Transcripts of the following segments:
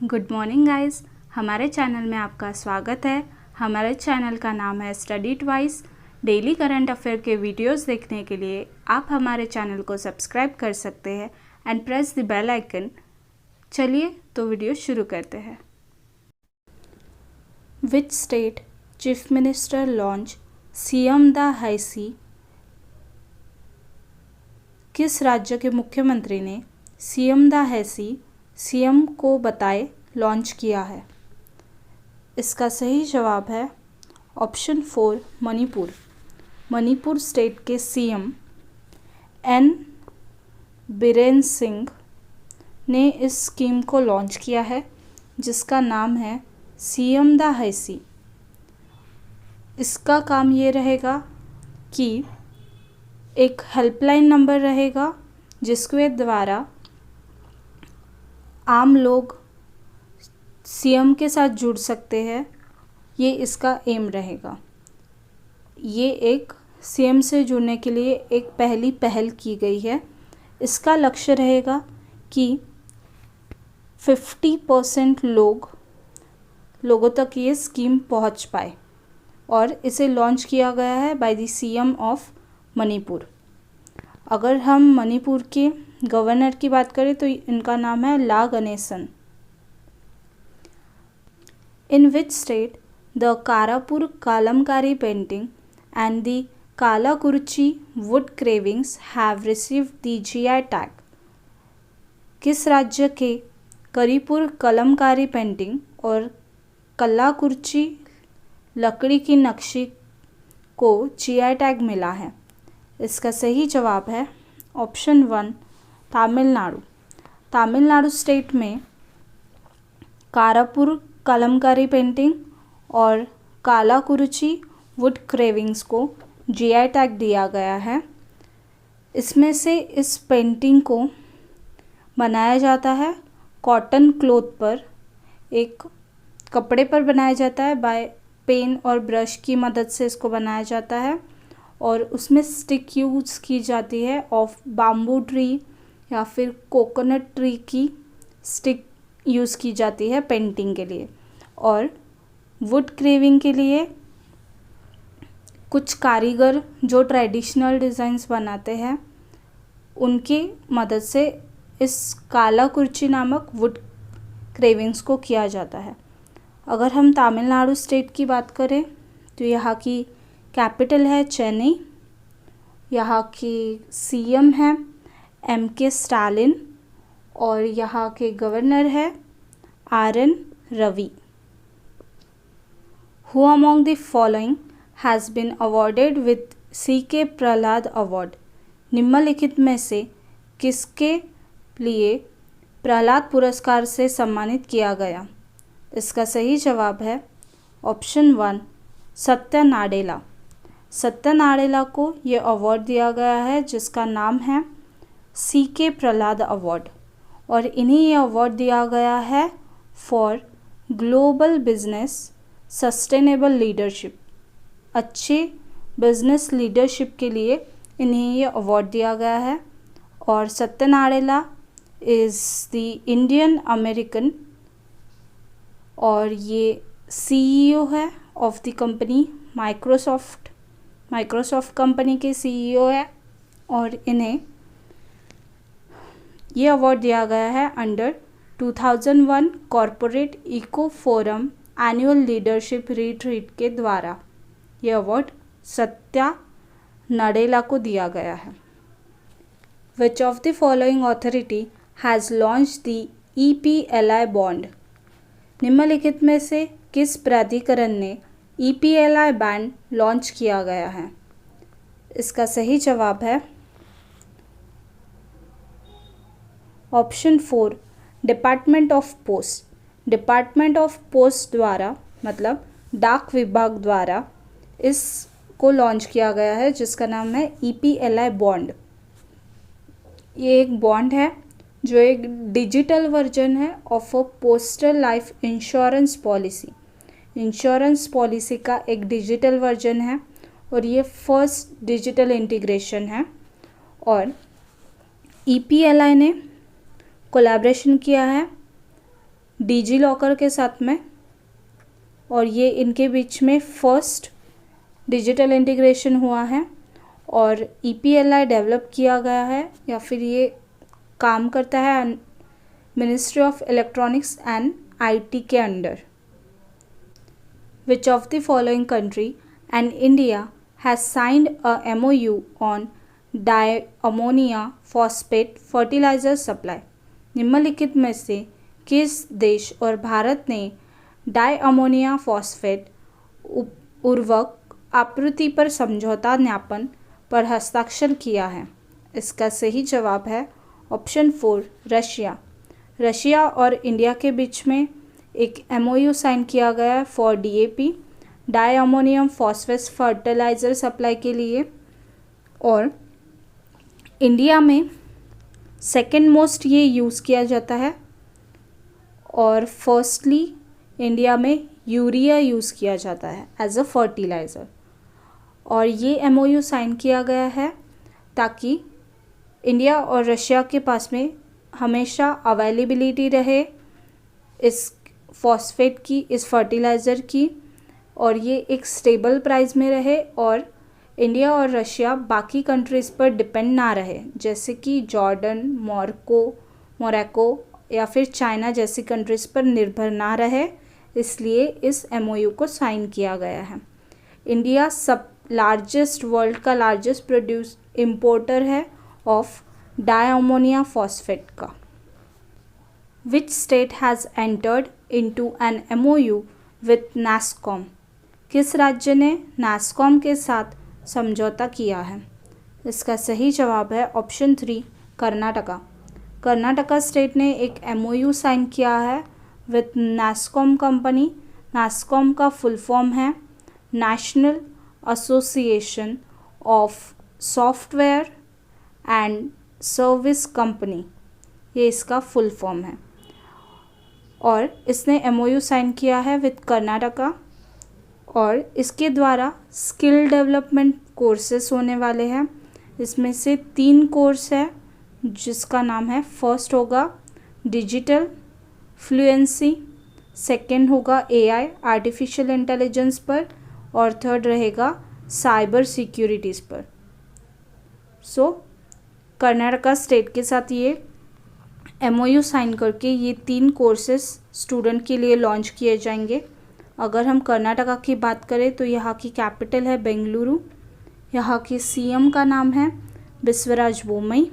Good morning guys, हमारे channel में आपका स्वागत है। हमारे चैनल का नाम है study twice. Daily current affair के वीडियोस देखने के लिए आप हमारे चैनल को सब्सक्राइब कर सकते हैं and press the bell icon. चलिए तो वीडियो शुरू करते हैं। Which state chief minister launch CM the हाईसी? किस राज्य के मुख्यमंत्री ने सीएम द हाईसी सीएम को बताए लॉन्च किया है? इसका सही जवाब है ऑप्शन 4 मणिपुर। मणिपुर स्टेट के सीएम एन बीरेन सिंह ने इस स्कीम को लॉन्च किया है जिसका नाम है सीएम द हाईसी। इसका काम ये रहेगा कि एक हेल्पलाइन नंबर रहेगा जिसके द्वारा आम लोग सीएम के साथ जुड़ सकते हैं। ये इसका एम रहेगा। ये एक सीएम से जुड़ने के लिए एक पहल की गई है। इसका लक्ष्य रहेगा कि 50% लोगों तक ये स्कीम पहुंच पाए और इसे लॉन्च किया गया है by the CM of Manipur. अगर हम मणिपुर के गवर्नर की बात करें तो इनका नाम है La Ganesan. In which state the Karapur Kalamkari painting and the Kallakurichi wood carvings have received the GI tag? किस राज्य के करीपुर कलमकारी पेंटिंग और कलाकुर्ची लकड़ी की नक्शी को जीआई टैग मिला है? इसका सही जवाब है ऑप्शन 1 तमिलनाडु। तमिलनाडु स्टेट में कारापुर कलमकारी पेंटिंग और कालाकुरुची वुड क्रेविंग्स को जीआई टैग दिया गया है। इसमें से इस पेंटिंग को बनाया जाता है कॉटन क्लॉथ पर, एक कपड़े पर बनाया जाता है। बाय पेन और ब्रश की मदद से इसको बनाया जाता है और उसमें स्टिक यूज़ की जाती है ऑफ बाम्बू ट्री या फिर कोकोनट ट्री की स्टिक यूज़ की जाती है पेंटिंग के लिए। और वुड क्रेविंग के लिए कुछ कारीगर जो ट्रेडिशनल डिज़ाइंस बनाते हैं उनकी मदद से इस कालाकुर्ची नामक वुड क्रेविंग्स को किया जाता है। अगर हम तमिलनाडु स्टेट की बात करें तो यहाँ की कैपिटल है चेन्नई। यहाँ की सीएम है एमके स्टालिन और यहाँ के गवर्नर है RN Ravi. Who among the following has been awarded with CK Prahlad award? निम्नलिखित में से किसके लिए प्रहलाद पुरस्कार से सम्मानित किया गया? इसका सही जवाब है ऑप्शन 1 सत्या नाडेला। सत्या नाडेला को ये अवार्ड दिया गया है जिसका नाम है CK प्रहलाद अवार्ड और इन्हें ये अवार्ड दिया गया है for global business sustainable leadership. अच्छे बिजनेस लीडरशिप के लिए इन्हें ये अवार्ड दिया गया है। और Satya Nadella is the Indian American और ये सीईओ है of the company Microsoft company के सीईओ है और इन्हें ये अवार्ड दिया गया है under 2001 corporate eco forum annual leadership retreat के द्वारा ये अवार्ड सत्या नाडेला को दिया गया है। विच of the following authority has launch the EPLI bond? निम्नलिखित में से किस प्राधिकरण ने EPLI बॉन्ड लॉन्च किया गया है? इसका सही जवाब है option 4 department of post. Department of post द्वारा मतलब डाक विभाग द्वारा इसको लॉन्च किया गया है जिसका नाम है EPLI बॉन्ड। ये एक बॉन्ड है जो एक डिजिटल वर्जन है of a postal life insurance policy. Insurance policy का एक डिजिटल वर्जन है और ये फर्स्ट डिजिटल इंटीग्रेशन है। और EPLI ने कोलैबोरेशन किया है डिजी लॉकर के साथ में, और ये इनके बीच में फर्स्ट डिजिटल इंटीग्रेशन हुआ है। और EPLI डेवलप किया गया है या फिर ये काम करता है ministry of electronics and IT के अंडर। Which of the following country and India has signed a MOU on diammonium phosphate fertiliser supply. निम्नलिखित में से किस देश और भारत ने डाईअमोनिया फॉस्फेट उर्वरक आपूर्ति पर समझौता ज्ञापन पर हस्ताक्षर किया है? इसका सही जवाब है ऑप्शन 4 रशिया। रशिया और इंडिया के बीच में एक MOU साइन किया गया है for DAP diammonium phosphate fertiliser supply के लिए। और इंडिया में सेकेंड मोस्ट ये यूज़ किया जाता है, और फर्स्टली इंडिया में यूरिया यूज़ किया जाता है एज अ फर्टिलाइज़र। और ये MOU साइन किया गया है ताकि इंडिया और रशिया के पास में हमेशा अवेलेबिलिटी रहे इस फॉस्फेट की, इस फर्टिलाइज़र की, और ये एक स्टेबल प्राइस में रहे, और इंडिया और रशिया बाकी कंट्रीज़ पर डिपेंड ना रहे, जैसे कि जॉर्डन, मोरक्को या फिर चाइना जैसी कंट्रीज़ पर निर्भर ना रहे। इसलिए इस MOU को साइन किया गया है। इंडिया वर्ल्ड का लार्जेस्ट इम्पोर्टर है ऑफ डाईअमोनिया फॉस्फेट का। Which state has entered into an MOU with NASSCOM? किस राज्य ने NASSCOM के साथ समझौता किया है? इसका सही जवाब है ऑप्शन 3 कर्नाटका। कर्नाटका स्टेट ने एक MOU साइन किया है विथ NASSCOM कंपनी। NASSCOM का फुल फॉर्म है national association of software and service company, ये इसका फुल फॉर्म है। और इसने MOU साइन किया है विथ कर्नाटका, और इसके द्वारा स्किल डेवलपमेंट कोर्सेस होने वाले हैं। इसमें से 3 कोर्स है जिसका नाम है, फर्स्ट होगा डिजिटल फ्लुएंसी, सेकंड होगा AI आर्टिफिशियल इंटेलिजेंस पर, और थर्ड रहेगा साइबर सिक्योरिटीज़ पर। सो कर्नाटका स्टेट के साथ ये MOU साइन करके ये 3 कोर्सेस स्टूडेंट के लिए लॉन्च किए जाएंगे। अगर हम कर्नाटका की बात करें तो यहाँ की कैपिटल है बेंगलुरु, यहाँ के CM का नाम है बिस्वराज बोमई,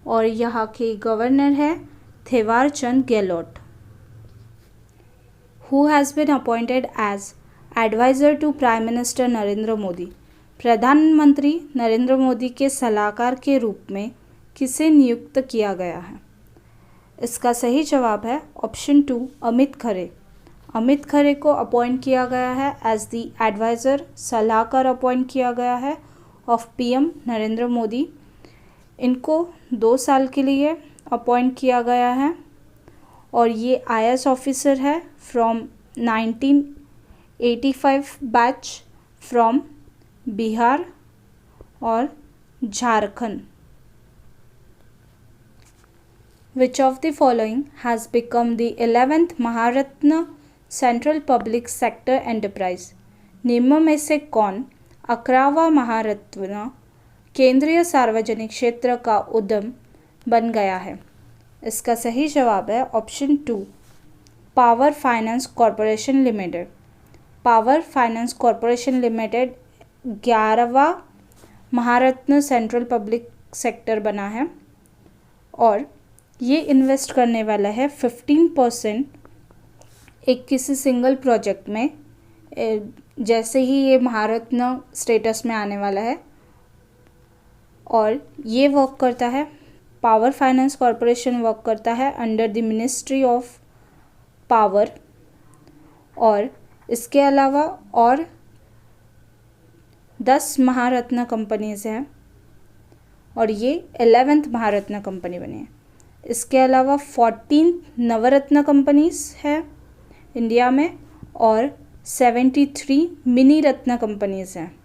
और यहाँ के गवर्नर है Thawar Chand Gehlot. Who has been appointed as adviser to prime minister Narendra Modi? प्रधानमंत्री नरेंद्र मोदी के सलाहकार के रूप में किसे नियुक्त किया गया है? इसका सही जवाब है ऑप्शन 2 अमित खरे। अमित खरे को अपॉइंट किया गया है एज दी एडवाइज़र, सलाहकार अपॉइंट किया गया है ऑफ PM नरेंद्र मोदी। इनको 2 साल के लिए अपॉइंट किया गया है, और ये IAS ऑफिसर है फ्रॉम 1985 बैच फ्रॉम बिहार और Jharkhand. Which of the following has become the 11th Maharatna Central Public Sector Enterprise? निम्न में से कौन 11वां महारत्न केंद्रीय सार्वजनिक क्षेत्र का उद्यम बन गया है? इसका सही जवाब है option 2 power finance corporation limited. Power finance corporation limited 11वां महारत्न सेंट्रल पब्लिक सेक्टर बना है, और ये इन्वेस्ट करने वाला है 15% एक किसी सिंगल प्रोजेक्ट में, जैसे ही ये महारत्न स्टेटस में आने वाला है। और ये वर्क करता है, पावर फाइनेंस कॉरपोरेशन वर्क करता है under the ministry of power, और इसके अलावा और 10 महारत्न कंपनीज़ हैं, और ये 11th महारत्न कंपनी बनी है। इसके अलावा 14 नवरत्न कंपनीज़ है इंडिया में, और 73 मिनी रत्न कंपनीज़ हैं।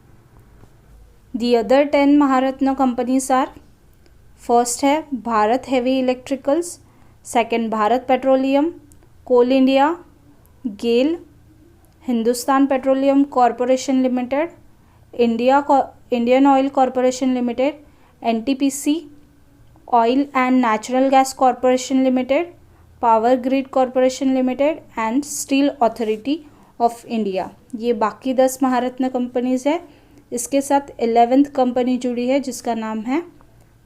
The other 10 Maharatna companies are, first है Bharat heavy electricals, second Bharat petroleum, coal India, GAIL, Hindustan petroleum corporation limited, Indian oil corporation limited, NTPC, oil and natural gas corporation limited, power grid corporation limited and steel authority of India. ये बाकी 10 Maharatna companies है। इसके साथ 11th company जुड़ी है जिसका नाम है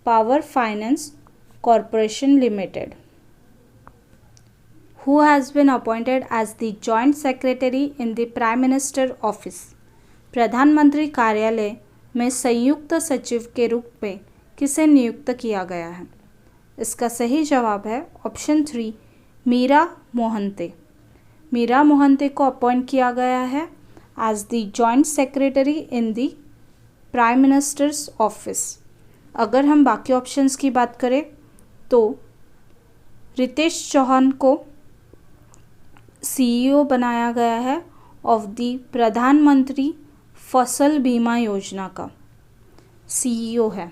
power finance corporation limited. Who has been appointed as the joint secretary in the Prime Minister office? प्रधानमंत्री कार्यालय में संयुक्त सचिव के रूप में किसे नियुक्त किया गया है? इसका सही जवाब है ऑप्शन 3 मीरा मोहंती। मीरा मोहंती को अपॉइंट किया गया है as the joint secretary in the prime minister's office. अगर हम बाकी ऑप्शंस की बात करें तो रितेश चौहान को सीईओ बनाया गया है ऑफ द प्रधानमंत्री फसल बीमा योजना का, सीईओ है।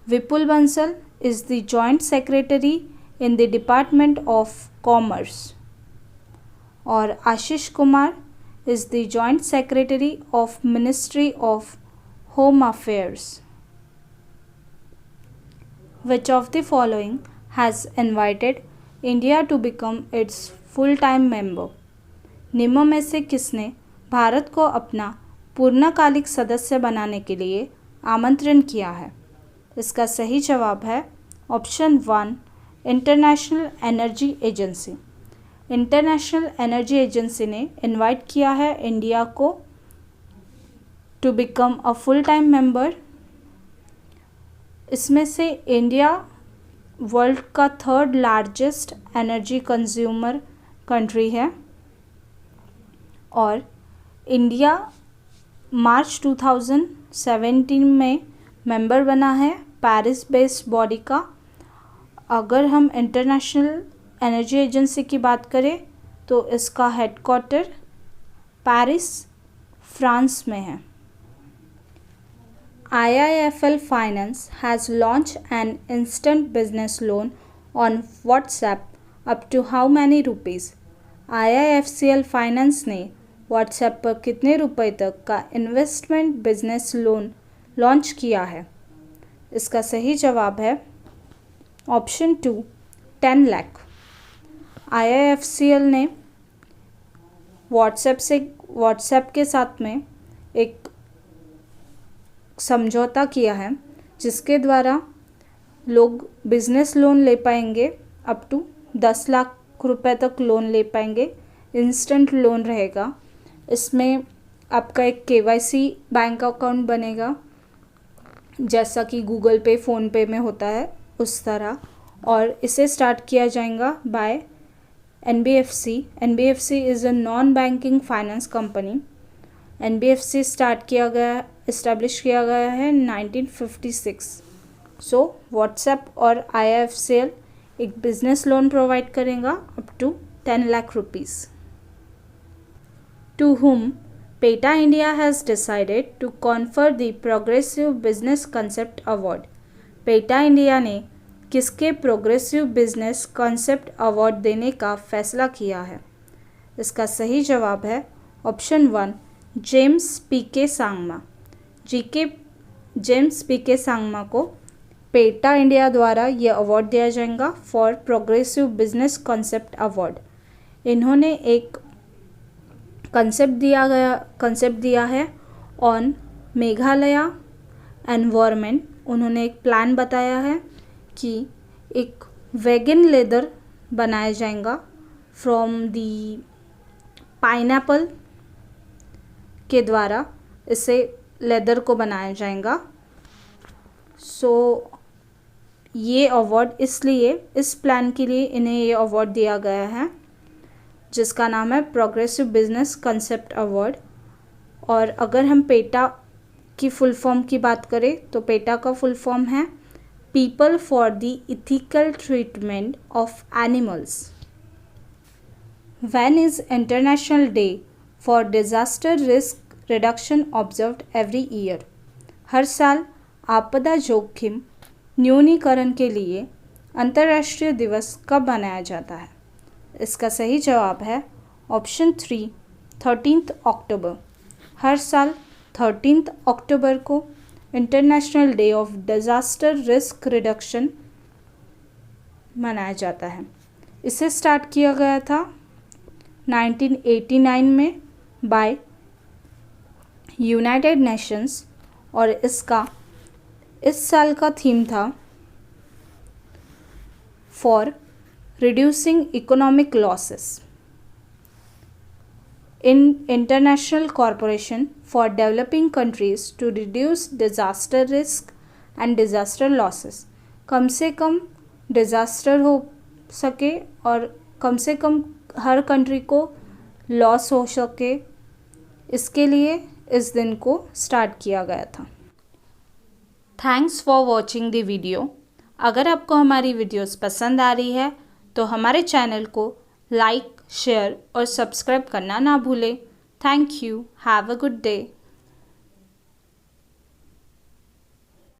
Vipul Bansal is the joint secretary in the department of commerce और Ashish Kumar is the joint secretary of ministry of home affairs. Which of the following has invited India to become its full-time member? निम्न में से किसने भारत को अपना पूर्णकालिक सदस्य बनाने के लिए आमंत्रण किया है? इसका सही जवाब है option 1 international energy agency. International energy agency ने इनवाइट किया है इंडिया को to become a full time member. इसमें से इंडिया वर्ल्ड का 3rd largest energy consumer country है और इंडिया मार्च 2017 में मेंबर बना है पेरिस बेस्ड बॉडी का। अगर हम इंटरनेशनल एनर्जी एजेंसी की बात करें तो इसका हेडक्वार्टर पेरिस फ्रांस में है। IIFL Finance has launched an instant business loan on WhatsApp up to how many rupees? IIFCL Finance ने WhatsApp पर कितने रुपए तक का इन्वेस्टमेंट बिजनेस लोन लॉन्च किया है? इसका सही जवाब है ऑप्शन 2 10 लाख। IIFCL ने व्हाट्सएप के साथ में एक समझौता किया है जिसके द्वारा लोग बिजनेस लोन ले पाएंगे, अप टू 10 लाख रुपए तक लोन ले पाएंगे। इंस्टेंट लोन रहेगा। इसमें आपका एक KYC बैंक अकाउंट बनेगा जैसा कि गूगल पे फ़ोन पे में होता है उस तरह, और इसे स्टार्ट किया जाएगा by NBFC। NBFC is a non banking finance company. NBFC establish किया गया है 1956। सो व्हाट्सएप और IIFCL एक बिजनेस लोन प्रोवाइड करेगा up to 10 lakh rupees. To whom PETA India has decided to confer the progressive business concept award. PETA India ने किसके progressive business concept award देने का फैसला किया है? इसका सही जवाब है option 1 James PK Sangma. James PK Sangma को पेटा इंडिया द्वारा यह अवार्ड दिया जाएगा for progressive business concept award. इन्होंने एक कंसेप्ट दिया है ऑन मेघालय एनवायरनमेंट। उन्होंने एक प्लान बताया है कि एक वेगन लेदर बनाया जाएगा फ्रॉम दी पाइनएप्पल के द्वारा, इसे लेदर को बनाया जाएगा। सो ये अवार्ड इसलिए इस प्लान के लिए इन्हें ये अवार्ड दिया गया है जिसका नाम है प्रोग्रेसिव बिजनेस कंसेप्ट अवार्ड। और अगर हम पेटा की फुल फॉर्म की बात करें तो पेटा का फुल फॉर्म है people for the ethical treatment of animals. When is international day for disaster risk reduction observed every year? हर साल आपदा जोखिम न्यूनीकरण के लिए अंतर्राष्ट्रीय दिवस कब मनाया जाता है? इसका सही जवाब है ऑप्शन 3 13 अक्टूबर। हर साल 13 अक्टूबर को international day of disaster risk reduction मनाया जाता है। इसे स्टार्ट किया गया था 1989 में बाय यूनाइटेड नेशंस और इसका इस साल का थीम था for reducing economic losses in International Corporation for Developing Countries to Reduce Disaster Risk and Disaster Losses। कम से कम डिज़ास्टर हो सके और कम से कम हर कंट्री को लॉस हो सके, इसके लिए इस दिन को स्टार्ट किया गया था। Thanks for watching the video. अगर आपको हमारी वीडियोस पसंद आ रही है तो हमारे चैनल को लाइक, शेयर और सब्सक्राइब करना ना भूलें। Thank you. Have a good day.